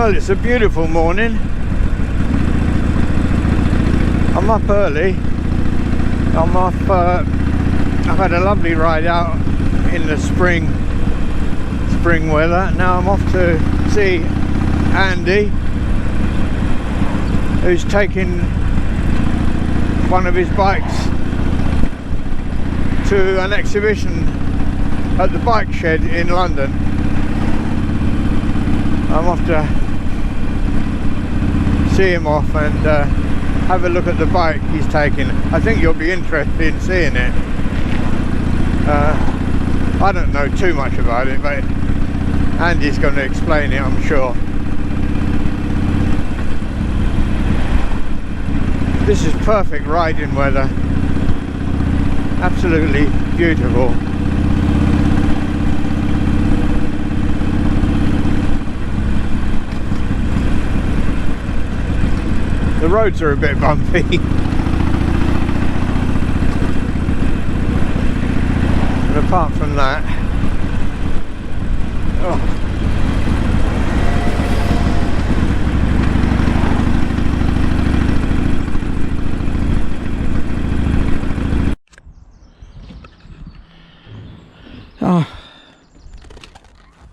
Well, it's a beautiful morning. I'm up early. I'm off. I've had a lovely ride out in the spring weather. Now I'm off to see Andy, who's taking one of his bikes to an exhibition at the bike shed in London. I'm off to see him off and have a look at the bike he's taking. I think you'll be interested in seeing it. I don't know too much about it, but Andy's going to explain it, I'm sure. This is perfect riding weather. Absolutely beautiful. The roads are a bit bumpy. And apart from that,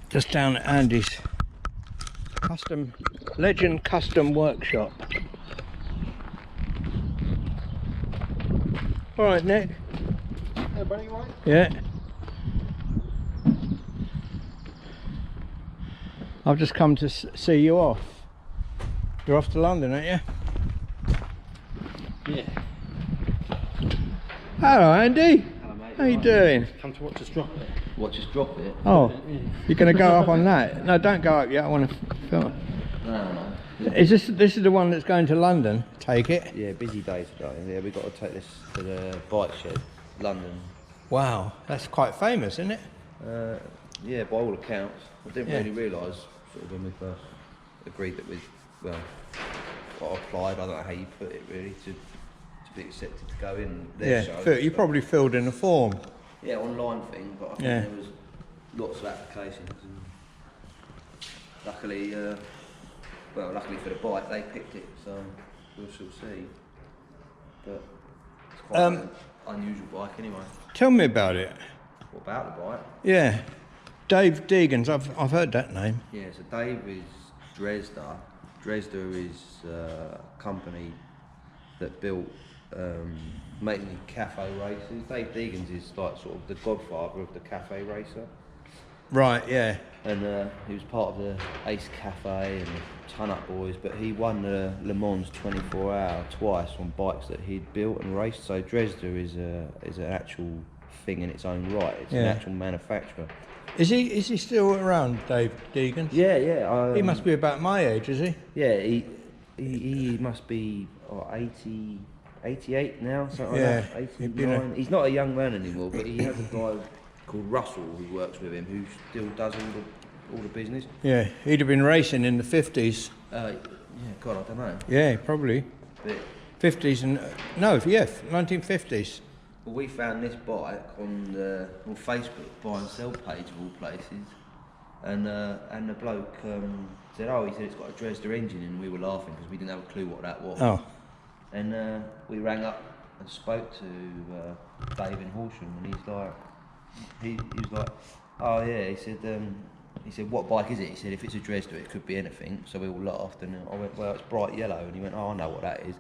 just down at Andy's Legend Custom Workshop. All right, Nick. Hey, buddy, you all right? Yeah. I've just come to see you off. You're off to London, aren't you? Yeah. Hello, Andy. Hello, mate. How you doing? Come to watch us drop it. Watch us drop it? Oh, you're going to go up on that? No, don't go up yet. I want to film it. No. Is this is the one that's going to London? Take it. Yeah, busy day today. Yeah, we've got to take this to the bike shed, London. Wow, that's quite famous, isn't it? Yeah, by all accounts. I didn't Yeah. really realise sort of when we first agreed that got applied. I don't know how you put it really to be accepted to go in their show. You probably filled in a form. Yeah, online thing, but I think there was lots of applications. And luckily, luckily for the bike, they picked it, so we'll see. But it's quite an unusual bike anyway. Tell me about it. What about the bike? Yeah, Dave Degans. I've heard that name. Yeah, so Dave is Dresda. Dresda is a company that built mainly cafe races. Dave Degans is like sort of the godfather of the cafe racer. Right, yeah. And he was part of the Ace Cafe and the Ton Up Boys, but he won the Le Mans 24 Hour twice on bikes that he'd built and raced. So Dresda is an actual thing in its own right. It's an actual manufacturer. Is he still around, Dave Degans? Yeah. He must be about my age, is he? Yeah, he must be 88 now, something like that. 89. He's not a young man anymore, but he has a guy called Russell who works with him, who still does all the business. Yeah, he'd have been racing in the 50s. Yeah, God, I don't know. Yeah, probably. But 50s and 1950s. Well, we found this bike on Facebook buy and sell page of all places, and the bloke said, he said it's got a Dresda engine, and we were laughing because we didn't have a clue what that was. Oh. And we rang up and spoke to Dave in Horsham, and he's like, he was like, oh yeah, he said, what bike is it? He said, if it's a Dresda, it could be anything. So we all laughed, and I went, well, it's bright yellow, and he went, oh, I know what that is.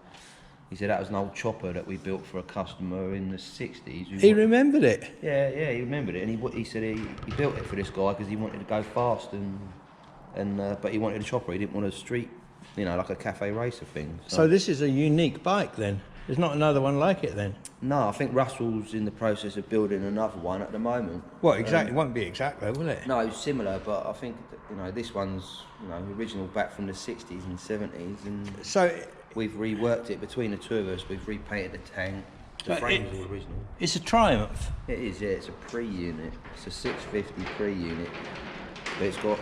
He said that was an old chopper that we built for a customer in the 60s. He remembered it? Yeah, he remembered it, and he said he built it for this guy because he wanted to go fast, but he wanted a chopper. He didn't want a street, like a cafe racer thing. So this is a unique bike then? There's not another one like it then? No, I think Russell's in the process of building another one at the moment. What exactly? It won't be exact though, will it? No, it's similar, but I think this one's original back from the 60s and 70s, and so we've reworked it between the two of us. We've repainted the tank. The frame's all original. It's a Triumph. It is, yeah. It's a pre-unit. It's a 650 pre-unit, but it's got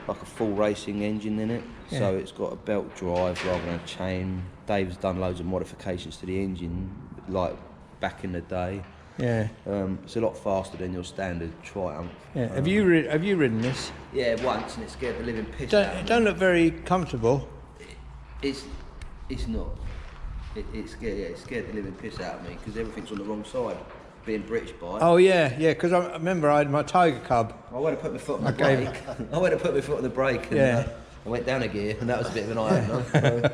like a full racing engine in it. Yeah. So it's got a belt drive rather than a chain. Dave's done loads of modifications to the engine, like back in the day. Yeah. It's a lot faster than your standard Triumph. Yeah. Have you ridden this? Yeah, once, and it scared the living piss Don't, out of it me. don't look very comfortable. It's not. It scared the living piss out of me because everything's on the wrong side. Being British bike. Oh yeah, yeah. Because I remember I had my Tiger Cub. I went to put my foot on the brake. I went to put my foot on the brake, and I went down a gear, and that was a bit of an eye-opener.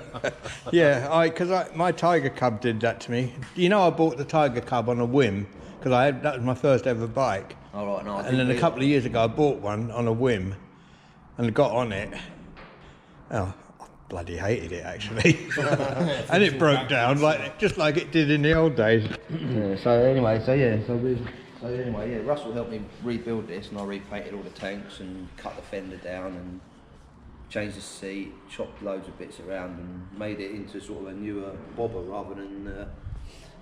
Yeah, because my Tiger Cub did that to me. You know, I bought the Tiger Cub on a whim because that was my first ever bike. All right, no. And then a couple of years ago, I bought one on a whim, and got on it. Oh, I bloody hated it actually, and it broke down just like it did in the old days. Yeah, Russell helped me rebuild this, and I repainted all the tanks and cut the fender down and changed the seat, chopped loads of bits around and made it into sort of a newer bobber rather than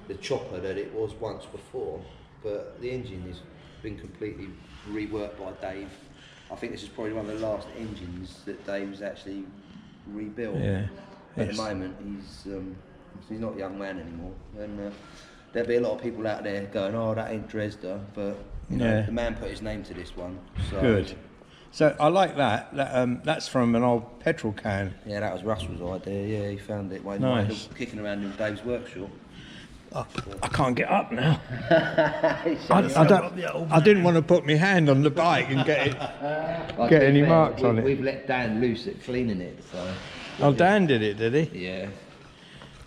the chopper that it was once before. But the engine has been completely reworked by Dave. I think this is probably one of the last engines that Dave's actually rebuilt. Yeah. At the moment, he's not a young man anymore, and there'll be a lot of people out there going, "Oh, that ain't Dresda," but you know, the man put his name to this one. So. Good. So I like that. That's from an old petrol can. Yeah, that was Russell's idea. Yeah, he found it while Nice. kicking around in Dave's workshop. I can't get up now. I didn't want to put my hand on the bike and get any marks on it. We've let Dan loose at cleaning it, so. Oh, Dan did it, did he? Yeah.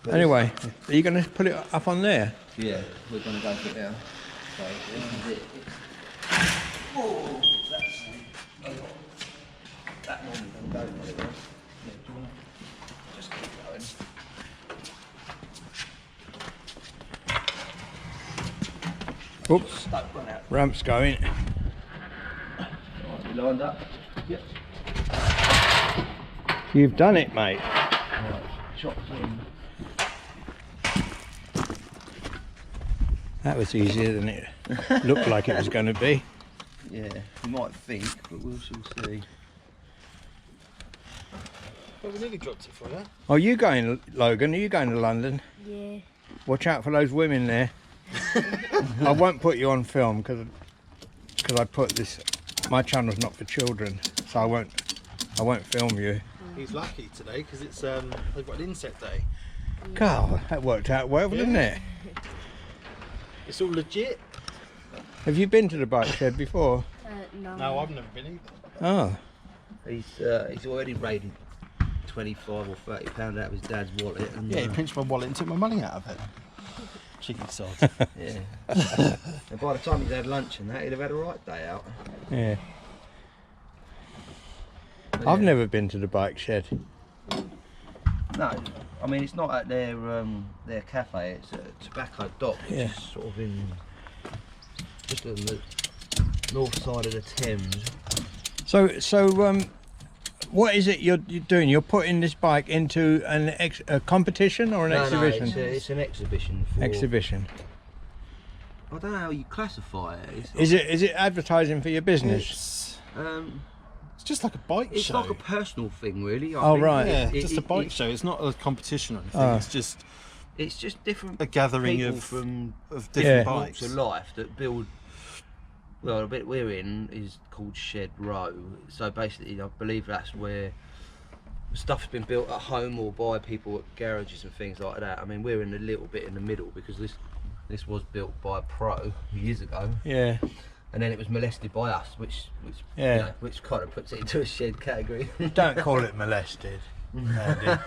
But anyway, are you going to put it up on there? Yeah, we're going to go for it now. So this is it. Oh, that normally doesn't go very well. Yeah, do you want to just keep going? Oops, ramp's going. Right, you lined up? Yep. You've done it, mate. Right, chops in. That was easier than it looked like it was going to be. Yeah, you might think, but we'll see. Well, we nearly dropped it for you. Oh, you going, Logan? Are you going to London? Yeah. Watch out for those women there. I won't put you on film because I put this. My channel's not for children, so I won't film you. He's lucky today because it's they've got an insect day. God, that worked out well, didn't it? It's all legit. Have you been to the bike shed before? No. No, I've never been either. Oh. He's already raided £25 or £30 out of his dad's wallet. And, Yeah, he pinched my wallet and took my money out of it. Cheeky sod. Yeah. And by the time he'd had lunch and that, he'd have had a right day out. Yeah. But I've yeah. never been to the bike shed. No, I mean it's not at their cafe. It's at Tobacco Dock, which Yeah. is sort of in just on the north side of the Thames. So what is it you're doing? You're putting this bike into a competition or an exhibition? No, it's an exhibition. Exhibition. I don't know how you classify it. Is it advertising for your business? It's just like a bike It's show. like a personal thing, really. I Oh, think. right. Yeah, It- just a it- bike it- show. It's not a competition or anything. Oh. It's just different. A gathering people of from different Yeah. bikes. walks of life that build. Well, the bit we're in is called Shed Row. So basically, I believe that's where stuff's been built at home or by people at garages and things like that. I mean, we're in a little bit in the middle because this was built by a pro years ago, Yeah. and then it was molested by us, which Yeah. you know, which kind of puts it into a shed category. Don't call it molested. Andy.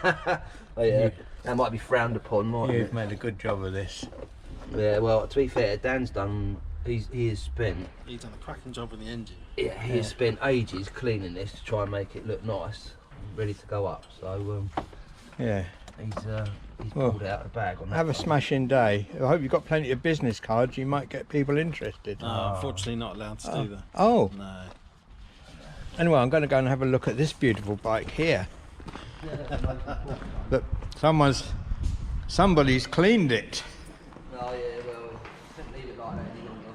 Oh yeah, that might be frowned upon, mightn't You've it? made a good job of this. Yeah, well, to be fair, Dan's done. He has spent. He's done a cracking job on the engine. Yeah, he has spent ages cleaning this to try and make it look nice, ready to go up. So Yeah. he's Well, pulled out the bag on that. Have a one. smashing day. I hope you've got plenty of business cards. You might get people interested. No, unfortunately not allowed to do that. Oh. No. Anyway, I'm going to go and have a look at this beautiful bike here. Look, somebody's cleaned it. Oh yeah, well, couldn't leave it like that any longer.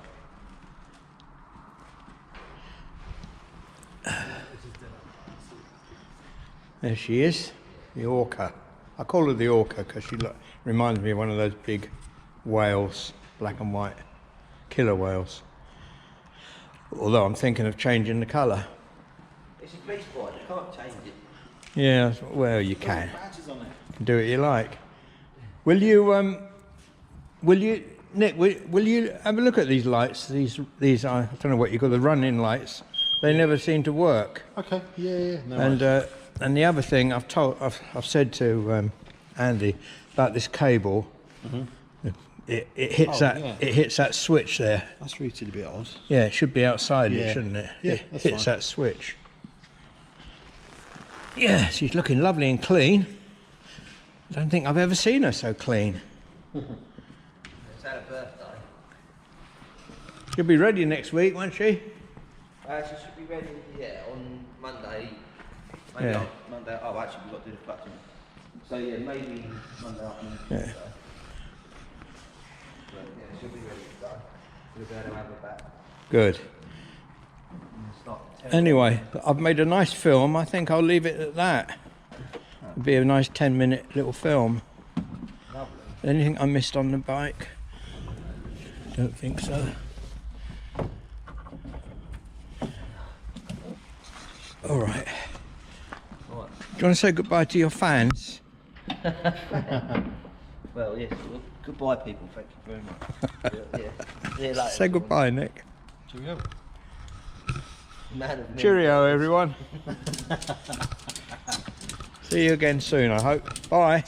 There she is, the orca. I call her the orca because she reminds me of one of those big whales, black and white. killer whales. Although I'm thinking of changing the colour. It's a police bike, you can't change it. Yeah, well you can. Badges on it. Do what you like. Will you, Nick, will you have a look at these lights? These I don't know what you call the running lights. They never seem to work. Okay. Yeah. No And worries. and the other thing I've said to Andy about this cable. It hits it hits that switch there. That's really a bit odd. Yeah, it should be outside it, Yeah. shouldn't it? Yeah, It that's hits fine. that switch. Yeah, she's looking lovely and clean. I don't think I've ever seen her so clean. It's had a birthday. She'll be ready next week, won't she? She should be ready, on Monday. Maybe Yeah. Monday. Oh, actually, we've got to do the clutching. So yeah, maybe Monday afternoon. Yeah. But, yeah, she'll be ready to go. We'll be able to have her back. Good. And start Anyway, I've made a nice film. I think I'll leave it at that. It'll be a nice 10-minute little film. Lovely. Anything I missed on the bike? Don't think so. All right. Right. Do you want to say goodbye to your fans? Well, yes. Well, goodbye, people. Thank you very much. Yeah. See you later. Say goodbye, Nick. Cheerio. Man of Cheerio, everyone. See you again soon, I hope. Bye.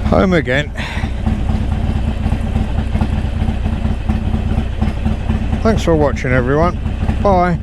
Home again. Thanks for watching, everyone. Bye.